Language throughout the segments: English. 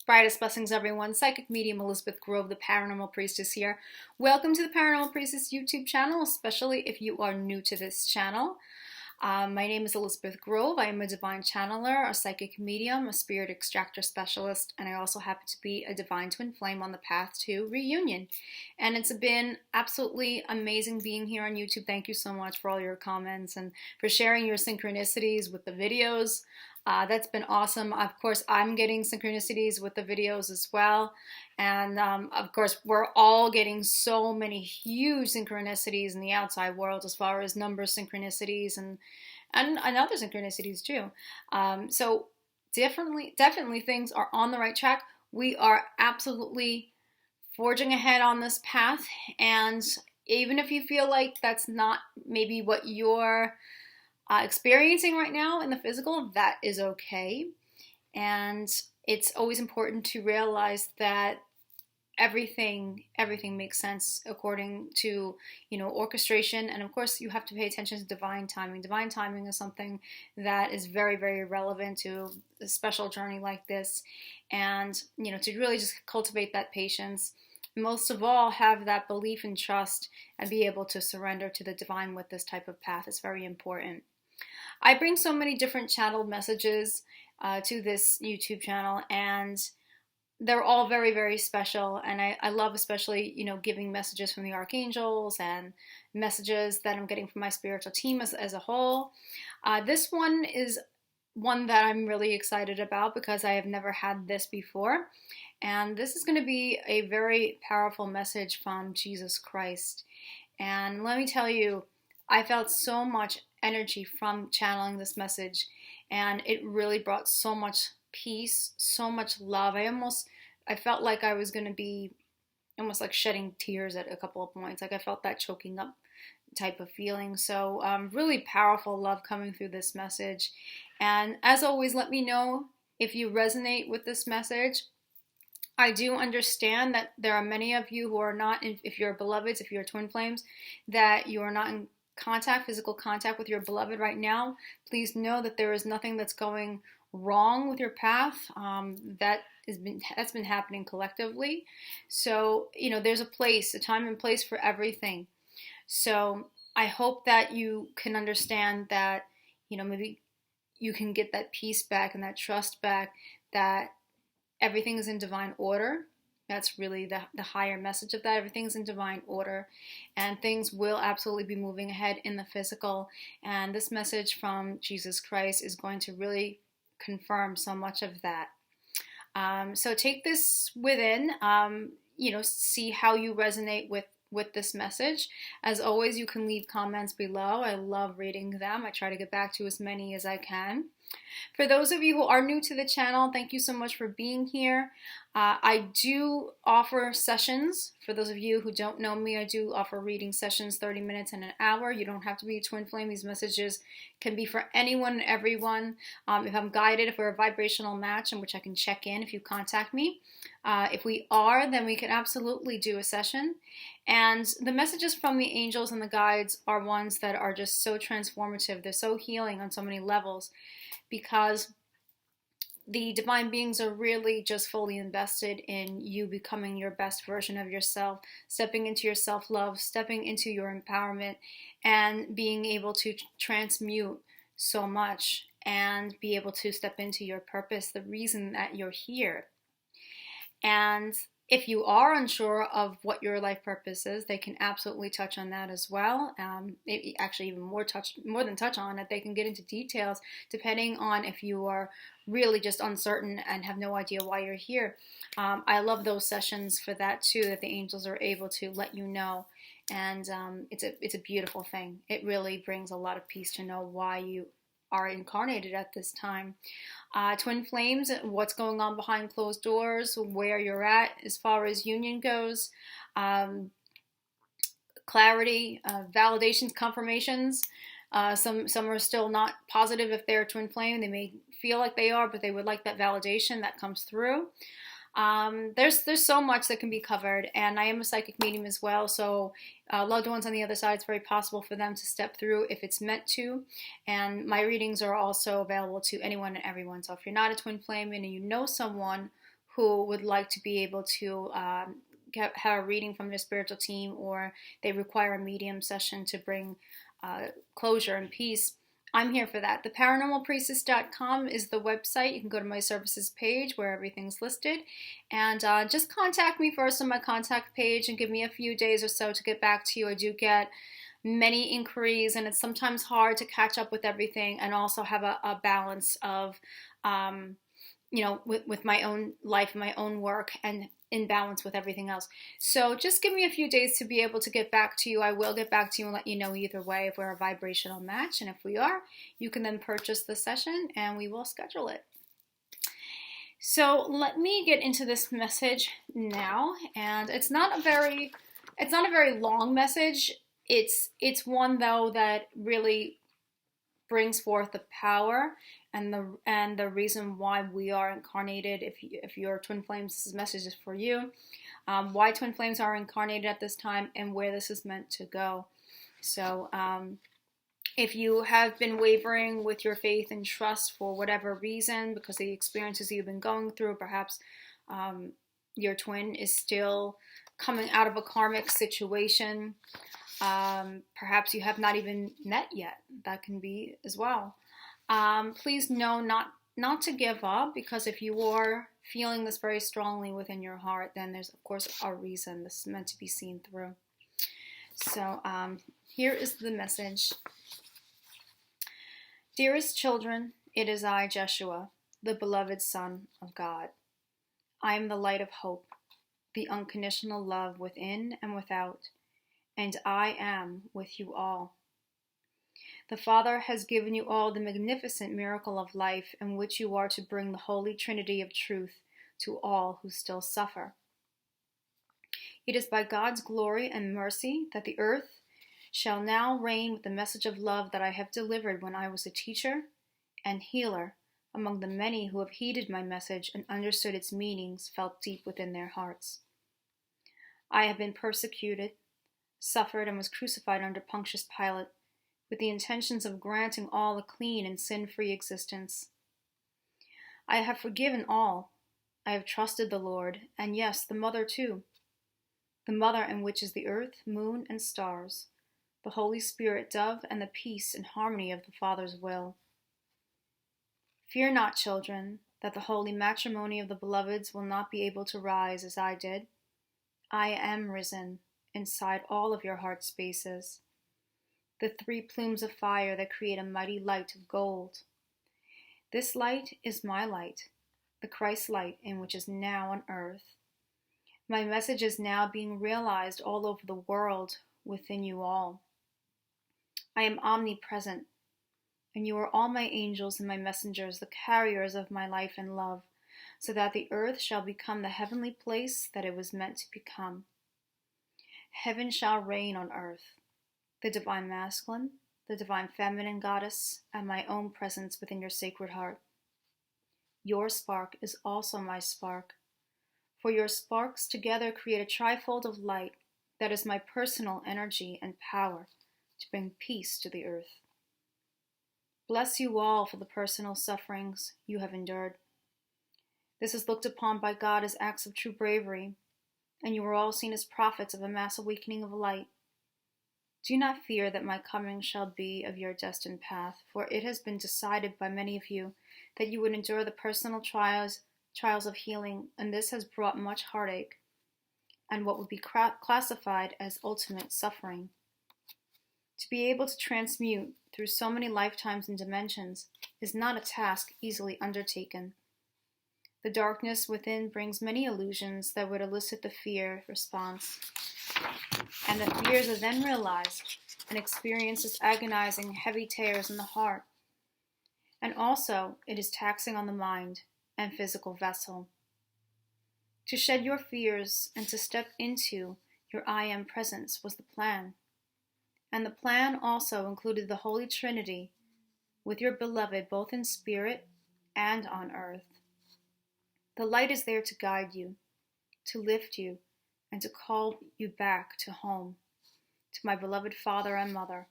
Brightest blessings, everyone. Psychic medium Elizabeth Grove, the Paranormal Priestess here. Welcome to the Paranormal Priestess YouTube channel, especially if you are new to this channel. My name is Elizabeth Grove. I am a divine channeler, a psychic medium, a spirit extractor specialist, and I also happen to be a divine twin flame on the path to reunion. And it's been absolutely amazing being here on YouTube. Thank you so much for all your comments and for sharing your synchronicities with the videos. That's been awesome. Of course, I'm getting synchronicities with the videos as well. And of course, we're all getting so many huge synchronicities in the outside world as far as number synchronicities and other synchronicities too. So definitely things are on the right track. We are absolutely forging ahead on this path. And even if you feel like that's not maybe what you're experiencing right now in the physical, that is okay. And it's always important to realize that everything makes sense according to, orchestration. And of course, you have to pay attention to divine timing. Divine timing is something that is very relevant to a special journey like this. And, to really just cultivate that patience. Most of all, have that belief and trust and be able to surrender to the divine with this type of path is very important. I bring so many different channeled messages to this YouTube channel, and they're all very special. And I love especially, giving messages from the archangels and messages that I'm getting from my spiritual team as a whole. This one is one that I'm really excited about because I have never had this before. And this is going to be a very powerful message from Jesus Christ. And let me tell you, I felt so much energy from channeling this message, and it really brought so much peace, so much love. I felt like I was going to be almost like shedding tears at a couple of points. Like I felt that choking up type of feeling. So really powerful love coming through this message. And as always, let me know if you resonate with this message. I do understand that there are many of you who are not, if you're beloveds, if you're twin flames, that you are not in physical contact with your beloved right now. Please know that there is nothing that's going wrong with your path. That's been happening collectively. So, there's a time and place for everything. So I hope that you can understand that, maybe you can get that peace back and that trust back, that everything is in divine order. That's really the higher message of that. Everything's in divine order, and things will absolutely be moving ahead in the physical. And this message from Jesus Christ is going to really confirm so much of that. So take this within, see how you resonate with this message. As always, you can leave comments below. I love reading them. I try to get back to as many as I can. For those of you who are new to the channel, thank you so much for being here. I do offer sessions. For those of you who don't know me, I do offer reading sessions, 30 minutes and an hour. You don't have to be a twin flame. These messages can be for anyone and everyone. If I'm guided, if we're a vibrational match, in which I can check in if you contact me. If we are, then we can absolutely do a session. And the messages from the angels and the guides are ones that are just so transformative. They're so healing on so many levels, because the divine beings are really just fully invested in you becoming your best version of yourself, stepping into your self-love, stepping into your empowerment, and being able to transmute so much and be able to step into your purpose, the reason that you're here. And if you are unsure of what your life purpose is, they can absolutely touch on that as well. Actually, even more than touch on it, they can get into details depending on if you are really just uncertain and have no idea why you're here. I love those sessions for that too, that the angels are able to let you know. And it's a beautiful thing. It really brings a lot of peace to know why you are incarnated at this time. Twin flames, what's going on behind closed doors, where you're at as far as union goes, clarity, validations, confirmations. Some are still not positive if they're twin flame. They may feel like they are, but they would like that validation that comes through. There's so much that can be covered, and I am a psychic medium as well, so loved ones on the other side, it's very possible for them to step through if it's meant to. And my readings are also available to anyone and everyone. So if you're not a twin flame and you know someone who would like to be able to have a reading from their spiritual team, or they require a medium session to bring closure and peace, I'm here for that. Theparanormalpriestess.com is the website. You can go to my services page where everything's listed, and just contact me first on my contact page and give me a few days or so to get back to you. I do get many inquiries, and it's sometimes hard to catch up with everything and also have a balance of with my own life, my own work, and in balance with everything else. So just give me a few days to be able to get back to you. I will get back to you and let you know either way if we're a vibrational match. And if we are, you can then purchase the session and we will schedule it. So let me get into this message now. And it's not a very long message. It's one though that really brings forth the power and the reason why we are incarnated. If you're twin flames, this message is for you. Why twin flames are incarnated at this time and where this is meant to go. So if you have been wavering with your faith and trust for whatever reason, because of the experiences you've been going through, perhaps your twin is still coming out of a karmic situation. Perhaps you have not even met yet. That can be as well. Please know not to give up, because if you are feeling this very strongly within your heart, then there's of course a reason. This is meant to be seen through. So here is the message. Dearest children, it is I, Jeshua, the beloved Son of God. I am the light of hope, the unconditional love within and without, and I am with you all. The Father has given you all the magnificent miracle of life, in which you are to bring the Holy Trinity of truth to all who still suffer. It is by God's glory and mercy that the earth shall now reign with the message of love that I have delivered when I was a teacher and healer among the many who have heeded my message and understood its meanings felt deep within their hearts. I have been persecuted, suffered, and was crucified under Pontius Pilate, with the intentions of granting all a clean and sin-free existence. I have forgiven all. I have trusted the Lord, and yes, the Mother too. The Mother in which is the earth, moon, and stars, the Holy Spirit dove, and the peace and harmony of the Father's will. Fear not, children, that the holy matrimony of the beloveds will not be able to rise as I did. I am risen inside all of your heart spaces, the three plumes of fire that create a mighty light of gold. This light is my light, the Christ light in which is now on earth. My message is now being realized all over the world within you all. I am omnipresent, and you are all my angels and my messengers, the carriers of my life and love, so that the earth shall become the heavenly place that it was meant to become. Heaven shall reign on earth. The divine masculine, the divine feminine goddess, and my own presence within your sacred heart. Your spark is also my spark, for your sparks together create a trifold of light that is my personal energy and power to bring peace to the earth. Bless you all for the personal sufferings you have endured. This is looked upon by God as acts of true bravery, and you are all seen as prophets of a mass awakening of light. Do not fear that my coming shall be of your destined path, for it has been decided by many of you that you would endure the personal trials of healing, and this has brought much heartache and what would be classified as ultimate suffering. To be able to transmute through so many lifetimes and dimensions is not a task easily undertaken. The darkness within brings many illusions that would elicit the fear response, and the fears are then realized and experience as agonizing, heavy tears in the heart. And also, it is taxing on the mind and physical vessel. To shed your fears and to step into your I Am presence was the plan. And the plan also included the Holy Trinity with your beloved both in spirit and on earth. The light is there to guide you, to lift you, and to call you back to home, to my beloved Father and Mother.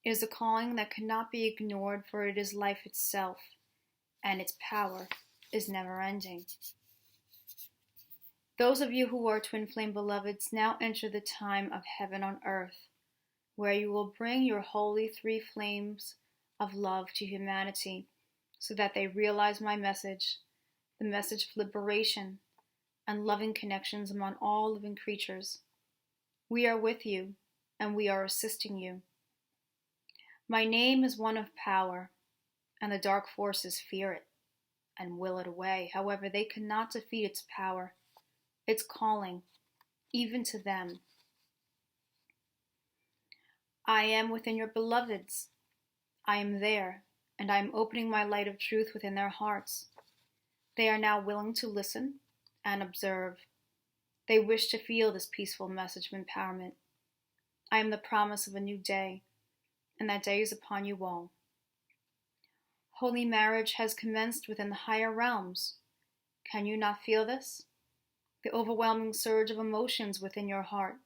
It is a calling that cannot be ignored, for it is life itself, and its power is never ending. Those of you who are twin flame beloveds now enter the time of heaven on earth, where you will bring your holy three flames of love to humanity so that they realize my message, the message of liberation and loving connections among all living creatures. We are with you and we are assisting you. My name is one of power, and the dark forces fear it and will it away. However, they cannot defeat its power, its calling, even to them. I am within your beloveds. I am there, and I am opening my light of truth within their hearts. They are now willing to listen and observe. They wish to feel this peaceful message of empowerment. I am the promise of a new day, and that day is upon you all. Holy marriage has commenced within the higher realms. Can you not feel this? The overwhelming surge of emotions within your heart,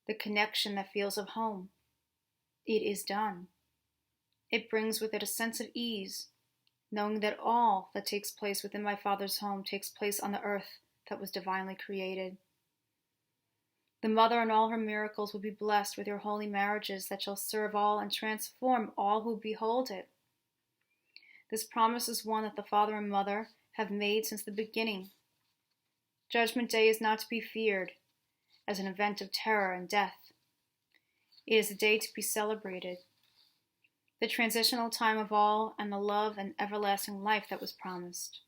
the connection that feels of home. It is done. It brings with it a sense of ease, knowing that all that takes place within my Father's home takes place on the earth that was divinely created. The mother and all her miracles will be blessed with your holy marriages that shall serve all and transform all who behold it. This promise is one that the father and mother have made since the beginning. Judgment Day is not to be feared as an event of terror and death. It is a day to be celebrated, the transitional time of all and the love and everlasting life that was promised.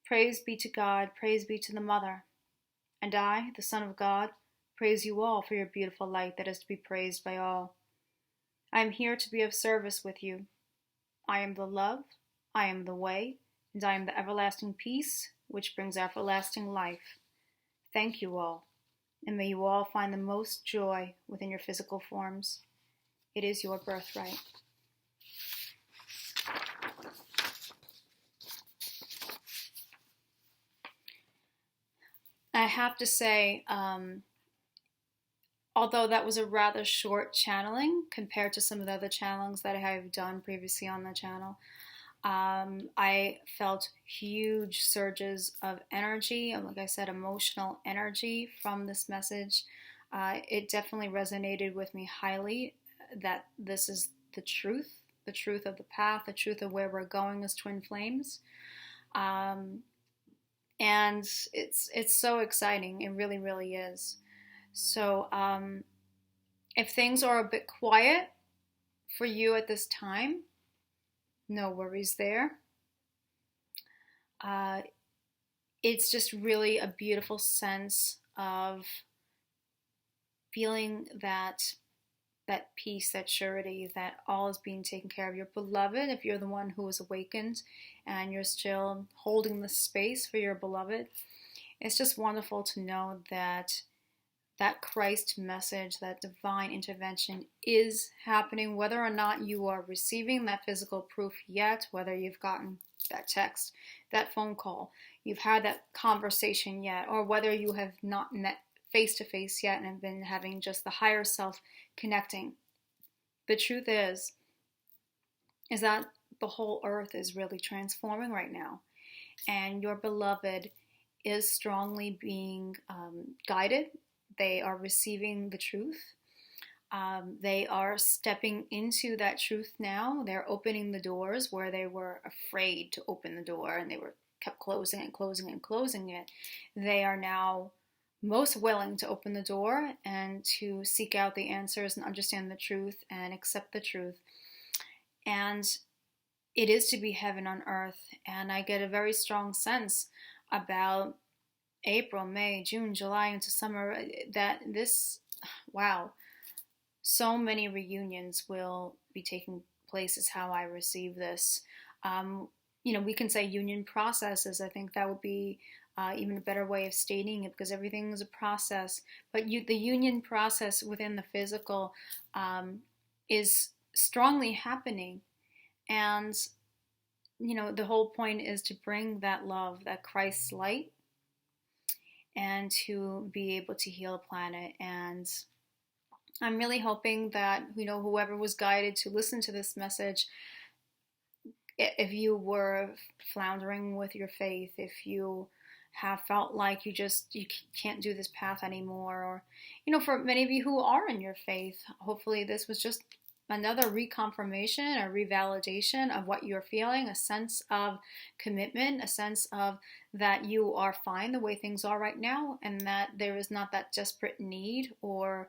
Praise be to God, praise be to the Mother. And I, the Son of God, praise you all for your beautiful light that is to be praised by all. I am here to be of service with you. I am the love, I am the way, and I am the everlasting peace, which brings everlasting life. Thank you all, and may you all find the most joy within your physical forms. It is your birthright. I have to say, although that was a rather short channeling compared to some of the other channelings that I have done previously on the channel, I felt huge surges of energy, and like I said, emotional energy from this message. It definitely resonated with me highly that this is the truth of the path, the truth of where we're going as twin flames. And it's so exciting. It really, really is. So if things are a bit quiet for you at this time, no worries there. It's just really a beautiful sense of feeling that peace, that surety, that all is being taken care of. Your beloved, if you're the one who is awakened and you're still holding the space for your beloved, it's just wonderful to know that Christ message, that divine intervention is happening, whether or not you are receiving that physical proof yet, whether you've gotten that text, that phone call, you've had that conversation yet, or whether you have not met face to face yet and have been having just the higher self connecting. The truth is that the whole earth is really transforming right now, and your beloved is strongly being guided. They are receiving the truth. They are stepping into that truth now. They're opening the doors where they were afraid to open the door and they were kept closing and closing and closing it. They are now most willing to open the door and to seek out the answers and understand the truth and accept the truth. And it is to be heaven on earth. And I get a very strong sense about April, May, June, July into summer that this, wow, so many reunions will be taking place is how I receive this. We can say union processes. I think that would be even a better way of stating it, because everything is a process. But the union process within the physical is strongly happening. And, the whole point is to bring that love, that Christ's light, and to be able to heal the planet. And I'm really hoping that, whoever was guided to listen to this message, if you were floundering with your faith, if you have felt like you can't do this path anymore, or for many of you who are in your faith, hopefully this was just another reconfirmation, a revalidation of what you're feeling, a sense of commitment, a sense of that you are fine the way things are right now, and that there is not that desperate need, or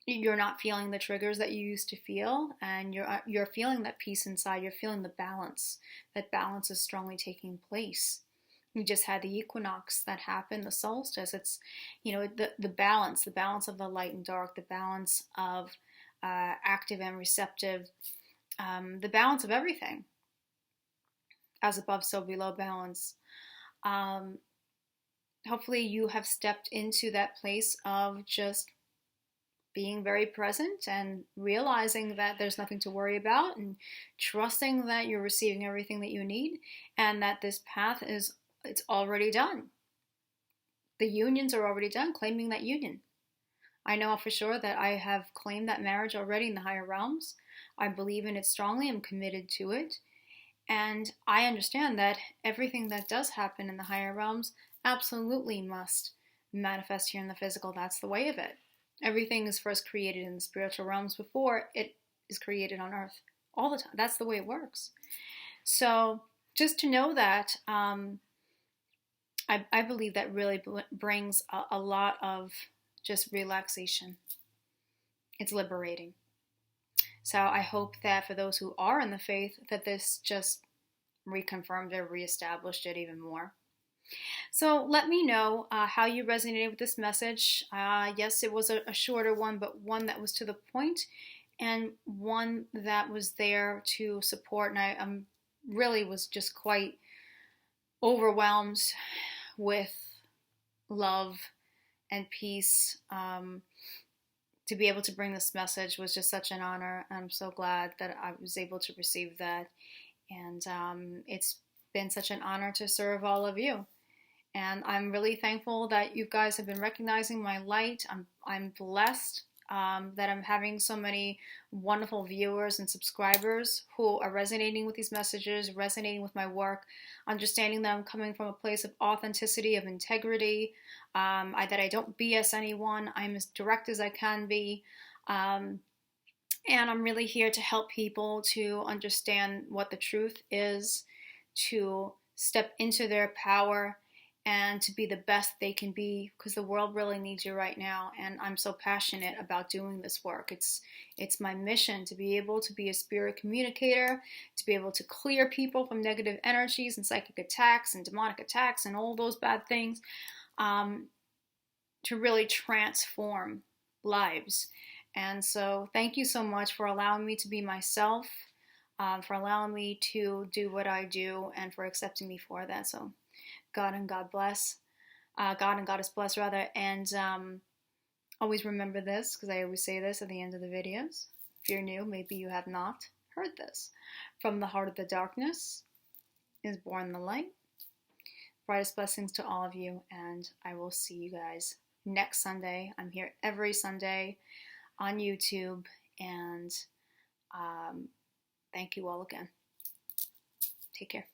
you're not feeling the triggers that you used to feel, and you're feeling that peace inside. You're feeling the balance. That balance is strongly taking place. We just had the equinox that happened, the solstice. It's the balance of the light and dark, the balance of active and receptive, the balance of everything. As above, so below balance. Hopefully you have stepped into that place of just being very present and realizing that there's nothing to worry about, and trusting that you're receiving everything that you need, and that this path it's already done. The unions are already done, claiming that union. I know for sure that I have claimed that marriage already in the higher realms. I believe in it strongly. I'm committed to it. And I understand that everything that does happen in the higher realms absolutely must manifest here in the physical. That's the way of it. Everything is first created in the spiritual realms before it is created on earth. All the time. That's the way it works. So just to know that, I believe that really brings a lot of just relaxation. It's liberating. So I hope that for those who are in the faith, that this just reconfirmed or reestablished it even more. So let me know how you resonated with this message. Yes, it was a shorter one, but one that was to the point, and one that was there to support. And I really was just quite overwhelmed with love and peace. To be able to bring this message was just such an honor. I'm so glad that I was able to receive that. And it's been such an honor to serve all of you. And I'm really thankful that you guys have been recognizing my light. I'm blessed that I'm having so many wonderful viewers and subscribers who are resonating with these messages, resonating with my work, understanding that I'm coming from a place of authenticity, of integrity, that I don't BS anyone. I'm as direct as I can be. And I'm really here to help people to understand what the truth is, to step into their power, and to be the best they can be, because the world really needs you right now. And I'm so passionate about doing this work. It's my mission to be able to be a spirit communicator, to be able to clear people from negative energies and psychic attacks and demonic attacks and all those bad things, to really transform lives. And so thank you so much for allowing me to be myself, for allowing me to do what I do, and for accepting me for that. So God and God bless. God and Goddess bless, rather. And always remember this, because I always say this at the end of the videos. If you're new, maybe you have not heard this. From the heart of the darkness is born the light. Brightest blessings to all of you, and I will see you guys next Sunday. I'm here every Sunday on YouTube, and thank you all again. Take care.